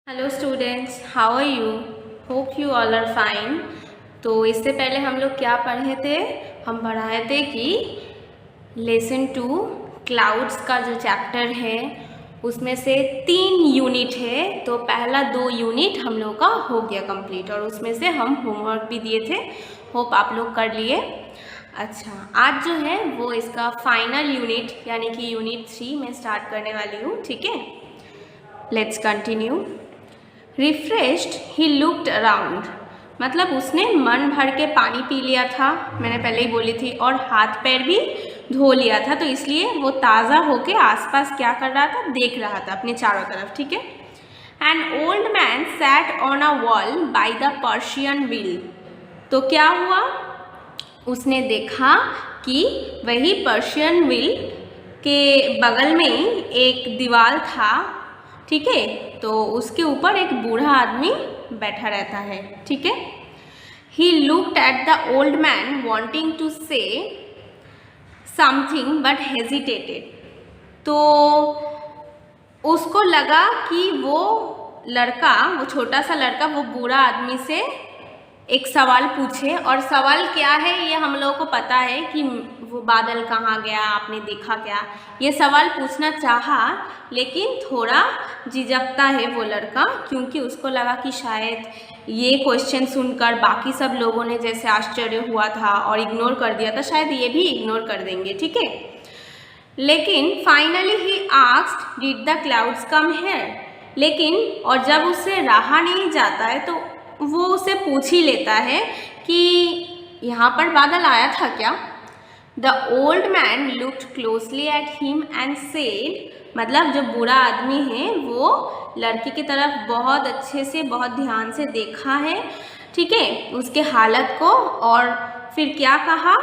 Hello students, how are you? Hope you all are fine. तो इससे पहले हम लोग क्या पढ़े थे? हम पढ़ाए थे कि लेसन 2 क्लाउड्स का जो चैप्टर है उसमें से 3 यूनिट है। तो पहला 2 यूनिट हम लोग का हो गया कंप्लीट और उसमें से हम होमवर्क भी दिए थे। होप आप लोग कर लिए। अच्छा, आज जो है वो इसका फाइनल यूनिट यानी कि यूनिट 3 में स्टार्ट करने वाली हूँ। ठीक है, let's continue. Refreshed he looked around, मतलब उसने मन भर के पानी पी लिया था, मैंने पहले ही बोली थी, और हाथ पैर भी धो लिया था। तो इसलिए वो ताज़ा होके आसपास क्या कर रहा था, देख रहा था अपने चारों तरफ। ठीक है। An old man sat on a wall by the Persian will, तो क्या हुआ, उसने देखा कि वही पर्शियन विल के बगल में एक दीवार था। ठीक है, तो उसके ऊपर एक बूढ़ा आदमी बैठा रहता है। ठीक है। He looked at the old man wanting to say something but hesitated, तो उसको लगा कि वो लड़का, वो छोटा सा लड़का, वो बूढ़ा आदमी से एक सवाल पूछे। और सवाल क्या है ये हम लोगों को पता है कि वो बादल कहाँ गया, आपने देखा क्या, ये सवाल पूछना चाहा, लेकिन थोड़ा झिझकता है वो लड़का, क्योंकि उसको लगा कि शायद ये क्वेश्चन सुनकर बाकी सब लोगों ने जैसे आश्चर्य हुआ था और इग्नोर कर दिया था, शायद ये भी इग्नोर कर देंगे। ठीक है। लेकिन finally he asked did the clouds come here, लेकिन और जब उससे रहा नहीं जाता है तो वो उसे पूछ ही लेता है कि यहाँ पर बादल आया था क्या। The old man looked closely at him and said, मतलब जो बूढ़ा आदमी है वो लड़की की तरफ बहुत अच्छे से, बहुत ध्यान से देखा है। ठीक है, उसके हालत को, और फिर क्या कहा,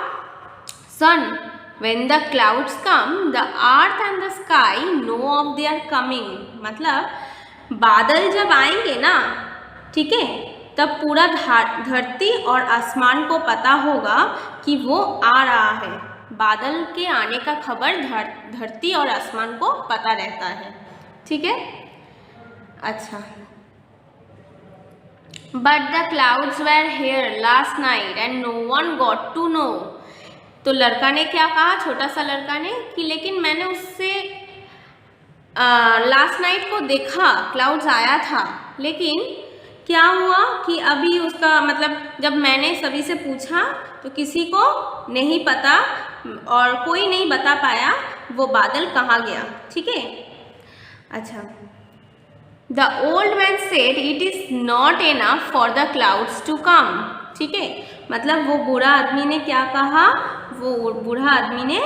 सन when the clouds come the earth and the sky know of their coming, मतलब बादल जब आएंगे ना, ठीक है, तब पूरा धरती और आसमान को पता होगा कि वो आ रहा है। बादल के आने का खबर धरती और आसमान को पता रहता है। ठीक है। अच्छा, but the clouds were here last night and no one got to know, तो लड़का ने क्या कहा, छोटा सा लड़का ने, कि लेकिन मैंने उससे लास्ट नाइट को देखा, क्लाउड्स आया था, लेकिन क्या हुआ कि अभी उसका, मतलब जब मैंने सभी से पूछा तो किसी को नहीं पता और कोई नहीं बता पाया वो बादल कहाँ गया। ठीक है। अच्छा, the old man said it is not enough for the clouds to come. ठीक है, मतलब वो बूढ़ा आदमी ने क्या कहा, वो बूढ़ा आदमी ने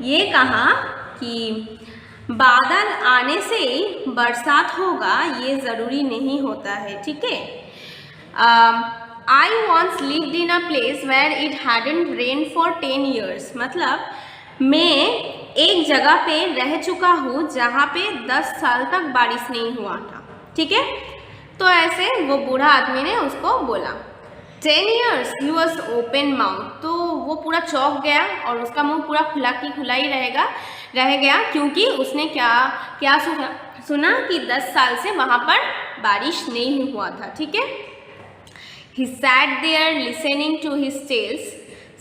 ये कहा कि बादल आने से बरसात होगा ये ज़रूरी नहीं होता है। ठीक है। I once lived in a place where it hadn't rain for 10 years, मतलब मैं एक जगह पे रह चुका हूँ जहाँ पे 10 साल तक बारिश नहीं हुआ था। ठीक है, तो ऐसे वो बूढ़ा आदमी ने उसको बोला। 10 years he was open mouth, तो वो पूरा चौंक गया और उसका मुंह पूरा खुला की खुला ही रह गया, क्योंकि उसने क्या सुना कि 10 साल से वहाँ पर बारिश नहीं हुआ था। ठीक है। He sat there listening to his tales.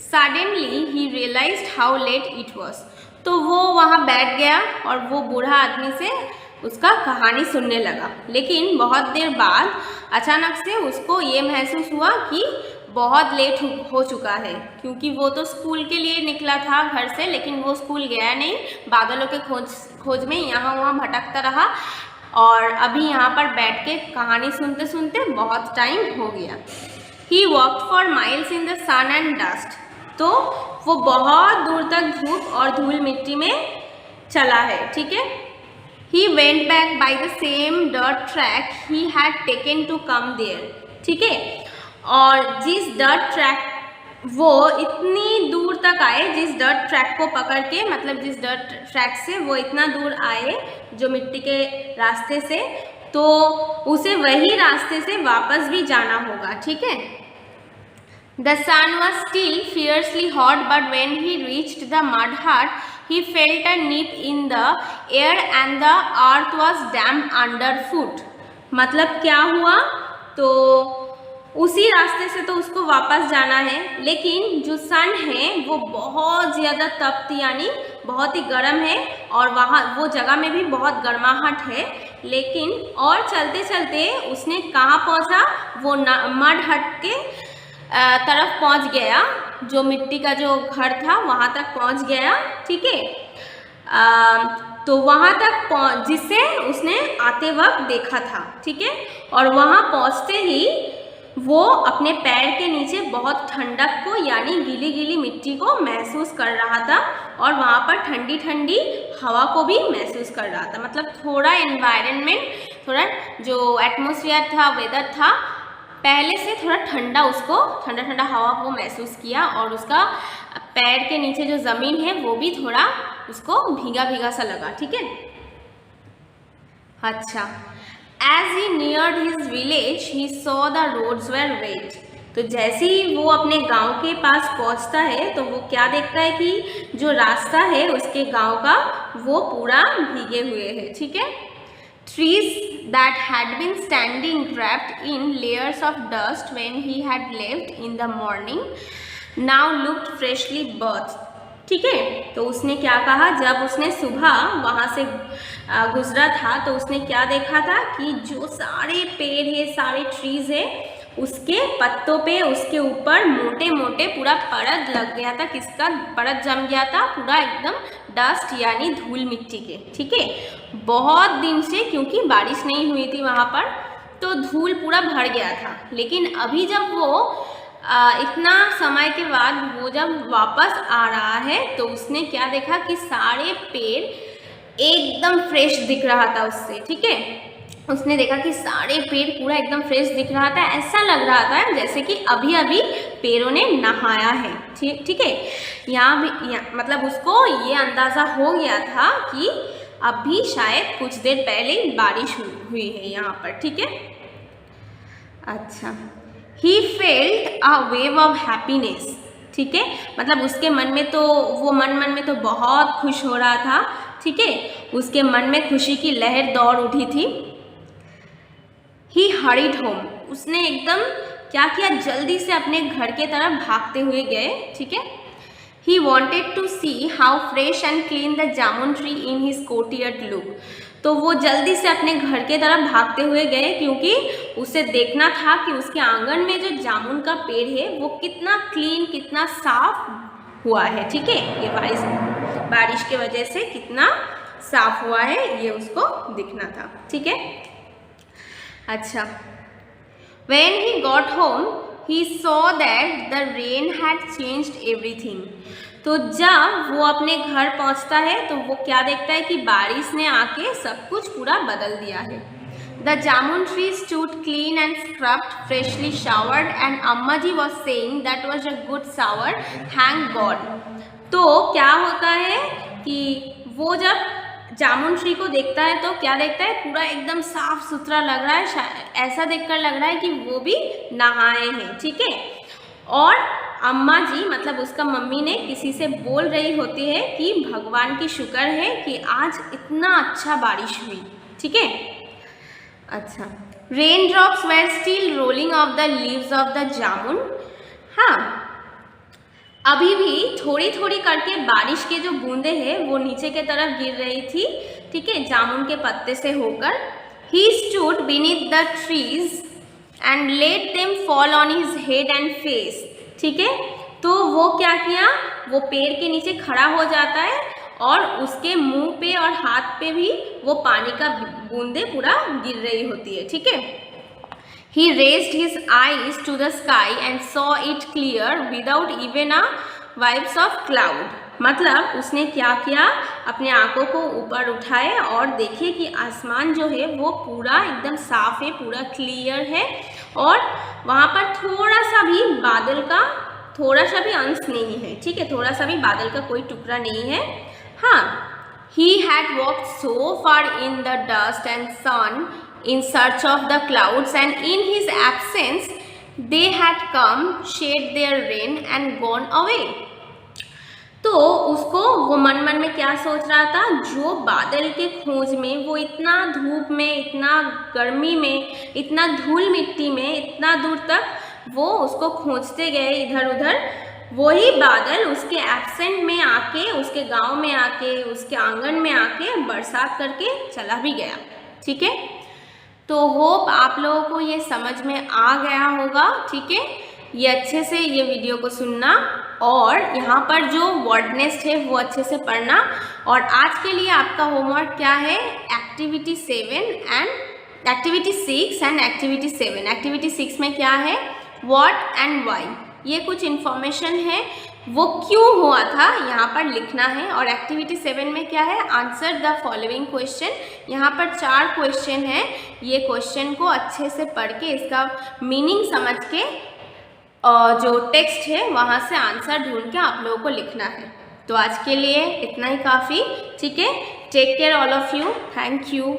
Suddenly he realized how late it was. तो वो वहाँ बैठ गया और वो बूढ़ा आदमी से उसका कहानी सुनने लगा, लेकिन बहुत देर बाद अचानक से उसको ये महसूस हुआ कि बहुत लेट हो चुका है, क्योंकि वो तो स्कूल के लिए निकला था घर से, लेकिन वो स्कूल गया नहीं, बादलों के खोज में यहाँ वहाँ भटकता रहा, और अभी यहाँ पर बैठ के कहानी सुनते सुनते बहुत टाइम हो गया। He walked for miles in the sun and dust, तो वो बहुत दूर तक धूप और धूल मिट्टी में चला है। ठीक है। He went back by the same dirt track he had taken to come there. ठीक है, और जिस डर्ट ट्रैक, वो इतनी दूर तक आए, जिस डर्ट ट्रैक को पकड़ के, मतलब जिस डर्ट ट्रैक से वो इतना दूर आए जो मिट्टी के रास्ते से, तो उसे वही रास्ते से वापस भी जाना होगा। ठीक है। The sun was still fiercely hot, but when he reached the mud hut, he felt a nip in the air and the earth was damp underfoot. मतलब क्या हुआ, तो उसी रास्ते से तो उसको वापस जाना है, लेकिन जो सन है वो बहुत ज़्यादा तप्त यानी बहुत ही गर्म है और वहाँ वो जगह में भी बहुत गर्माहट है। लेकिन और चलते चलते उसने कहाँ पहुँचा, वो मड हट के तरफ पहुँच गया, जो मिट्टी का जो घर था वहाँ तक पहुँच गया। ठीक है, तो वहाँ तक जिसे उसने आते वक्त देखा था। ठीक है, और वहाँ पहुँचते ही वो अपने पैर के नीचे बहुत ठंडक को यानी गीली गीली मिट्टी को महसूस कर रहा था और वहाँ पर ठंडी ठंडी हवा को भी महसूस कर रहा था। मतलब थोड़ा एनवायरनमेंट, थोड़ा जो एटमॉस्फेयर था, वेदर था, पहले से थोड़ा ठंडा, उसको ठंडा ठंडा हवा को महसूस किया और उसका पैर के नीचे जो ज़मीन है वो भी थोड़ा उसको भीगा भीगा सा लगा। ठीक है, अच्छा, As he neared his village, he saw the roads were wet. तो जैसे ही वो अपने गांव के पास पहुंचता है तो वो क्या देखता है कि जो रास्ता है उसके गांव का वो पूरा भीगे हुए है। ठीक है, trees that had been standing wrapped in layers of dust when he had left in the morning now looked freshly birthed. ठीक है, तो उसने क्या कहा, जब उसने सुबह वहाँ से गुजरा था तो उसने क्या देखा था कि जो सारे पेड़ है, सारे ट्रीज है, उसके पत्तों पे उसके ऊपर मोटे मोटे पूरा परत लग गया था। किसका परत जम गया था, पूरा एकदम डस्ट यानी धूल मिट्टी के। ठीक है, बहुत दिन से क्योंकि बारिश नहीं हुई थी वहाँ पर तो धूल पूरा भर गया था। लेकिन अभी जब वो इतना समय के बाद वो जब वापस आ रहा है तो उसने क्या देखा कि सारे पेड़ एकदम फ्रेश दिख रहा था उससे। ठीक है, उसने देखा कि सारे पेड़ पूरा एकदम फ्रेश दिख रहा था, ऐसा लग रहा था जैसे कि अभी अभी पेड़ों ने नहाया है। ठीक है, यहाँ भी मतलब उसको ये अंदाज़ा हो गया था कि अभी शायद कुछ देर पहले बारिश हुई है यहाँ पर। ठीक है, अच्छा, He felt a wave of happiness. ठीक है, मतलब उसके मन में तो वो मन में तो बहुत खुश हो रहा था। ठीक है, उसके मन में खुशी की लहर दौड़ उठी थी। He hurried home. उसने एकदम क्या किया, जल्दी से अपने घर के तरफ भागते हुए गए। ठीक है, He wanted to see how fresh and clean the jamun tree in his courtyard look. तो वो जल्दी से अपने घर के तरफ भागते हुए गए क्योंकि उसे देखना था कि उसके आंगन में जो जामुन का पेड़ है वो कितना क्लीन, कितना साफ हुआ है। ठीक है, ये बारिश के वजह से कितना साफ हुआ है ये उसको दिखना था। ठीक है, अच्छा, when he got home he saw that the rain had changed everything. तो जब वो अपने घर पहुंचता है तो वो क्या देखता है कि बारिश ने आके सब कुछ पूरा बदल दिया है। The jamun tree stood clean and scrubbed, freshly showered, and Amma ji was saying that was a good shower, thank God. तो क्या होता है कि वो जब जामुन ट्री को देखता है तो क्या देखता है, पूरा एकदम साफ सुथरा लग रहा है, ऐसा देखकर लग रहा है कि वो भी नहाए हैं। ठीक है, और अम्मा जी मतलब उसका मम्मी ने किसी से बोल रही होती है कि भगवान की शुक्र है कि आज इतना अच्छा बारिश हुई। ठीक है, अच्छा, rain drops were still rolling off the leaves of the jamun. हाँ, अभी भी थोड़ी थोड़ी करके बारिश के जो बूंदे हैं वो नीचे के तरफ गिर रही थी। ठीक है, जामुन के पत्ते से होकर। He stood beneath the trees and let them fall on his head and face. ठीक है, तो वो क्या किया, वो पेड़ के नीचे खड़ा हो जाता है और उसके मुंह पे और हाथ पे भी वो पानी का बूंदे पूरा गिर रही होती है। ठीक है, He raised his eyes to the sky and saw it clear without even a wipes of cloud. मतलब उसने क्या किया, अपने आंखों को ऊपर उठाए और देखे कि आसमान जो है वो पूरा एकदम साफ है, पूरा क्लियर है और वहाँ पर थोड़ा सा भी बादल का थोड़ा सा भी अंश नहीं है। ठीक है, थोड़ा सा भी बादल का कोई टुकड़ा नहीं है। हाँ, he had walked so far in the dust and sun in search of the clouds, and in his absence they had come, shed their rain and gone away. तो उसको वो मन मन में क्या सोच रहा था, जो बादल के खोज में वो इतना धूप में, इतना गर्मी में, इतना धूल मिट्टी में, इतना दूर तक वो उसको खोजते गए इधर उधर, वही बादल उसके एब्सेंट में आके, उसके गांव में आके, उसके आंगन में आके बरसात करके चला भी गया। ठीक है, तो होप आप लोगों को ये समझ में आ गया होगा। ठीक है, ये अच्छे से ये वीडियो को सुनना और यहाँ पर जो वर्ड नेस्ट है वो अच्छे से पढ़ना। और आज के लिए आपका होमवर्क क्या है, एक्टिविटी 6 एंड एक्टिविटी 7। एक्टिविटी 6 में क्या है, व्हाट एंड व्हाई, ये कुछ इन्फॉर्मेशन है, वो क्यों हुआ था यहाँ पर लिखना है। और एक्टिविटी 7 में क्या है, आंसर द फॉलोइंग क्वेश्चन। यहाँ पर 4 क्वेश्चन है, ये क्वेश्चन को अच्छे से पढ़ के इसका मीनिंग समझ के जो टेक्स्ट है वहाँ से आंसर ढूंढ के आप लोगों को लिखना है। तो आज के लिए इतना ही काफ़ी। ठीक है, take care all of you, thank you.